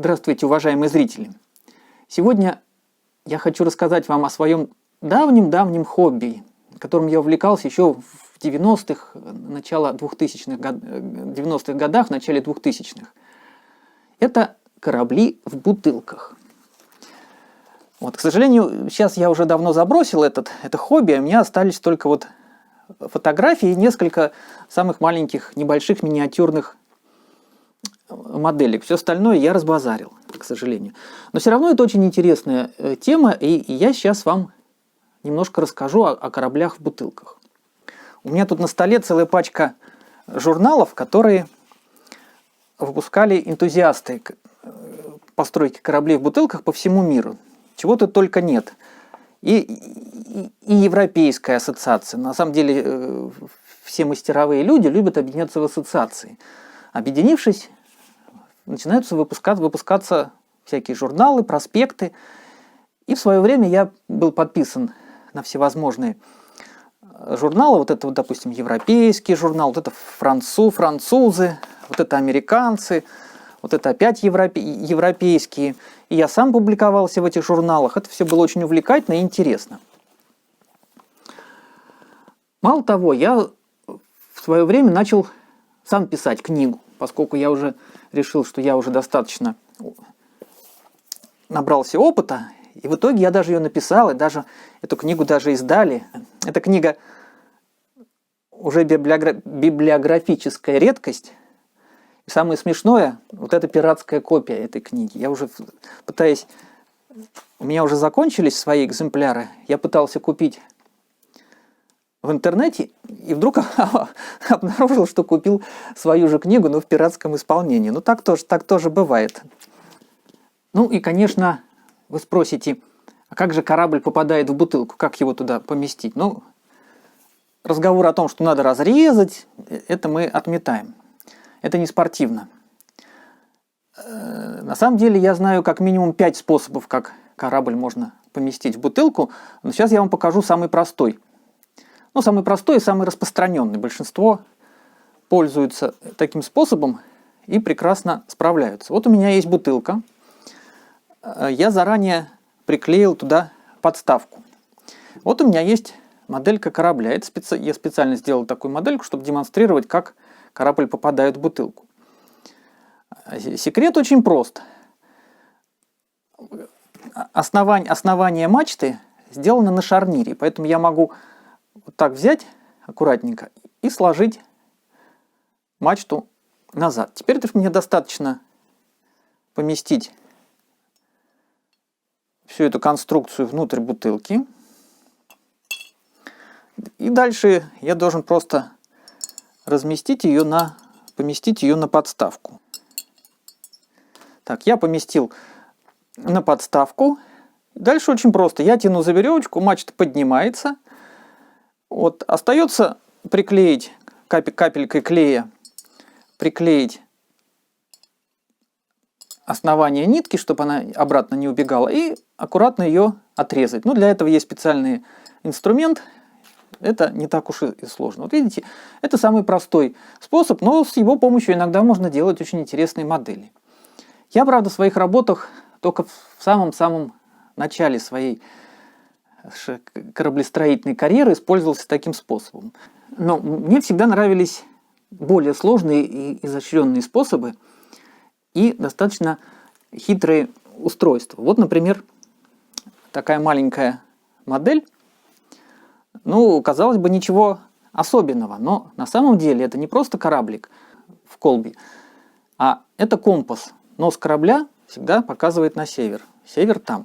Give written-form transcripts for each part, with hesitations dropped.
Здравствуйте, уважаемые зрители! Сегодня я хочу рассказать вам о своем давнем-давнем хобби, которым я увлекался еще в 90-х, начало 90-х годах, в начале 2000-х. Это корабли в бутылках. Вот, к сожалению, сейчас я уже давно забросил это хобби, а у меня остались только вот фотографии и несколько самых маленьких, небольших, миниатюрных моделек. Все остальное я разбазарил, к сожалению. Но все равно это очень интересная тема, и я сейчас вам немножко расскажу о кораблях в бутылках. У меня тут на столе целая пачка журналов, которые выпускали энтузиасты постройки кораблей в бутылках по всему миру. Чего тут только нет. И Европейская ассоциация. На самом деле все мастеровые люди любят объединяться в ассоциации. Объединившись, начинаются выпускаться всякие журналы, проспекты. И в свое время я был подписан на всевозможные журналы. Вот это, вот, допустим, европейский журнал, вот это французы, вот это американцы, вот это опять европейские. И я сам публиковался в этих журналах. Это все было очень увлекательно и интересно. Мало того, я в свое время начал сам писать книгу, поскольку я уже решил, что я уже достаточно набрался опыта, и в итоге я даже ее написал, и даже эту книгу даже издали. Эта книга уже библиографическая редкость. И самое смешное, вот эта пиратская копия этой книги. Я уже пытаюсь... У меня уже закончились свои экземпляры. Я пытался купить в интернете, и вдруг обнаружил, что купил свою же книгу, но в пиратском исполнении. Ну, так тоже бывает. Ну, и, конечно, вы спросите, а как же корабль попадает в бутылку? Как его туда поместить? Ну, разговор о том, что надо разрезать, это мы отметаем. Это не спортивно. На самом деле, я знаю как минимум 5 способов, как корабль можно поместить в бутылку. Но сейчас я вам покажу самый простой. Ну, самый простой и самый распространенный. Большинство пользуются таким способом и прекрасно справляются. Вот у меня есть бутылка. Я заранее приклеил туда подставку. Вот у меня есть моделька корабля. Я специально сделал такую модельку, чтобы демонстрировать, как корабль попадает в бутылку. Секрет очень прост. Основание мачты сделано на шарнире, поэтому я могу вот так взять аккуратненько и сложить мачту назад. Теперь мне достаточно поместить всю эту конструкцию внутрь бутылки. И дальше я должен просто поместить ее на подставку. Так, я поместил на подставку. Дальше очень просто. Я тяну за веревочку, мачта поднимается. Вот, остается приклеить капелькой клея, приклеить основание нитки, чтобы она обратно не убегала, и аккуратно ее отрезать. Ну, для этого есть специальный инструмент. Это не так уж и сложно. Вот видите, это самый простой способ, но с его помощью иногда можно делать очень интересные модели. Я, правда, в своих работах только в самом-самом начале своей кораблестроительной карьеры использовался таким способом. Но мне всегда нравились более сложные и изощренные способы и достаточно хитрые устройства. Вот, например, такая маленькая модель. Ну, казалось бы, ничего особенного, но на самом деле это не просто кораблик в колбе, а это компас. Нос корабля всегда показывает на север. Север там.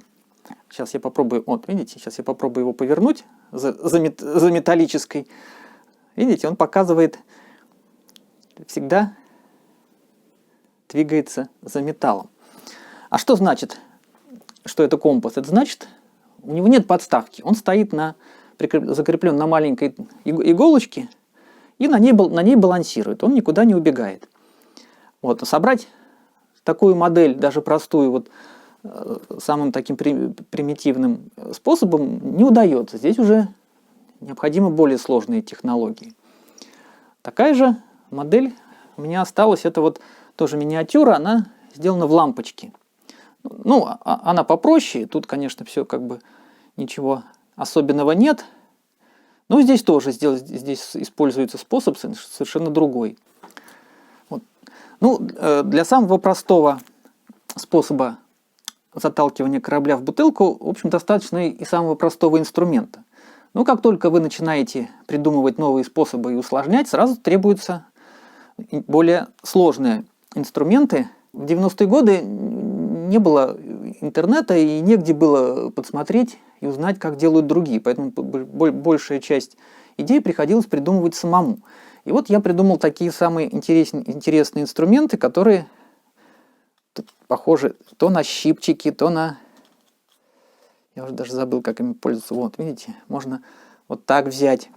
Сейчас я попробую, вот видите, сейчас я попробую его повернуть за металлической. Видите, он показывает, всегда двигается за металлом. А что значит, что это компас? Это значит, у него нет подставки, он стоит закреплен на маленькой иголочке и на ней балансирует, он никуда не убегает. Вот, собрать такую модель, даже простую, вот самым таким примитивным способом не удается. Здесь уже необходимы более сложные технологии. Такая же модель у меня осталась, это вот тоже миниатюра, она сделана в лампочке. Ну, она попроще, тут, конечно, все как бы ничего особенного нет. Но здесь тоже здесь используется способ совершенно другой. Вот. Ну, для самого простого способа заталкивания корабля в бутылку, в общем, достаточно и самого простого инструмента. Но как только вы начинаете придумывать новые способы и усложнять, сразу требуются более сложные инструменты. В 90-е годы не было интернета и негде было подсмотреть и узнать, как делают другие. Поэтому большая часть идей приходилось придумывать самому. И вот я придумал такие самые интересные инструменты, которые похожи то на щипчики, то на... Я уже даже забыл, как ими пользоваться. Вот, видите, можно вот так взять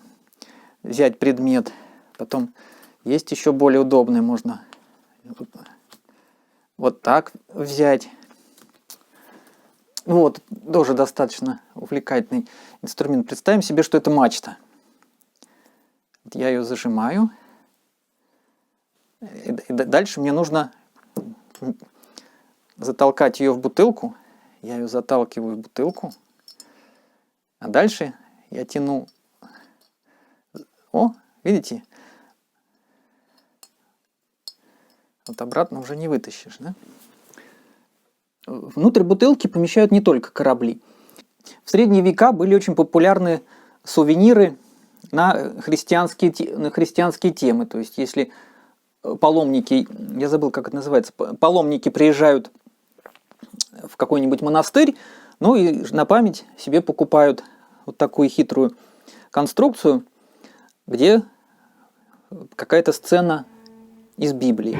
предмет. Потом есть еще более удобные, можно вот так взять. Вот, тоже достаточно увлекательный инструмент. Представим себе, что это мачта. Вот я ее зажимаю. И дальше мне нужно затолкать ее в бутылку. Я ее заталкиваю в бутылку. А дальше я тяну. О, видите? Вот обратно уже не вытащишь, да? Внутрь бутылки помещают не только корабли. В средние века были очень популярны сувениры на христианские темы. То есть, если паломники, я забыл, как это называется, паломники приезжают в какой-нибудь монастырь, ну и на память себе покупают вот такую хитрую конструкцию, где какая-то сцена из Библии.